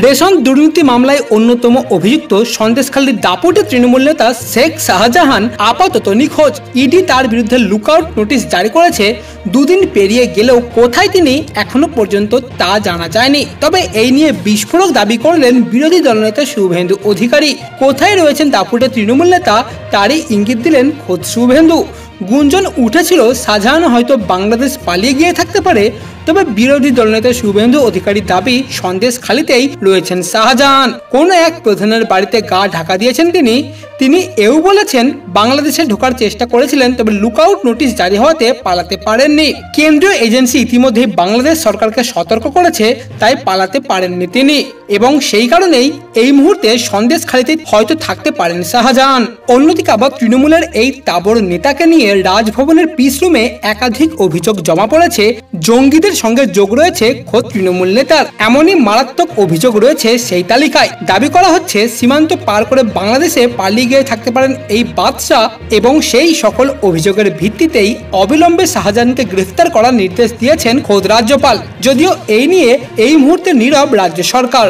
Ration দুর্নীতি মামলায় অন্যতম অভিযুক্ত সন্দেশখালীর দাপুটে তৃণমূল নেতা শেখ শাহজাহান আপাতত নিখোঁজ। ইডি তার বিরুদ্ধে লুকআউট নোটিশ জারি করেছে। দুদিন পেরিয়ে গেলেও কোথায় তিনি এখনো পর্যন্ত তা জানা যায়নি। তবে এই নিয়ে বিস্ফোরক দাবি করলেন বিরোধী দলনেতা শুভেন্দু অধিকারী। কোথায় রয়েছেন দাপুটে তৃণমূল নেতা তারই ইঙ্গিত দিলেন খোদ শুভেন্দু। গুঞ্জন উঠেছিল শাহজাহান হয়তো বাংলাদেশ পালিয়ে গিয়ে থাকতে পারে, তবে বিরোধী দলনেতা শুভেন্দু অধিকারীর দাবি সন্দেশখালীতেই রয়েছেন শাহজাহান। কোন এক প্রধানের বাড়িতে গা ঢাকা দিয়েছেন তিনি এও বলেছেন বাংলাদেশে ঢোকার চেষ্টা করেছিলেন, তবে লুকআউট নোটিশ জারি হওয়াতে পালাতে পারেননি। কেন্দ্রীয় এজেন্সি ইতিমধ্যেই বাংলাদেশ সরকারকে সতর্ক করেছে, তাই পালাতে পারেননি তিনি, এবং সেই কারণেই এই মুহূর্তে সন্দেশখালীতে হয়তো থাকতে পারেন শাহজাহান। অন্যদিকে আবার তৃণমূলের এই তাবড় নেতাকে নিয়ে রাজভবনের পিস রুমে একাধিক অভিযোগ জমা পড়েছে। জঙ্গিদের সঙ্গে যোগ রয়েছে খোদ তৃণমূল নেতার। এমনই মারাত্মক অভিযোগ রয়েছে সেই তালিকায়। দাবি করা হচ্ছে সীমান্ত পার করে বাংলাদেশে পালিয়ে গিয়ে থাকতে পারেন এই বাদশাহ, এবং সেই সকল অভিযোগের ভিত্তিতেই অবিলম্বে শাহজাহানকে গ্রেফতার করার নির্দেশ দিয়েছেন খোদ রাজ্যপাল। যদিও এই নিয়ে এই মুহূর্তে নীরব রাজ্য সরকার।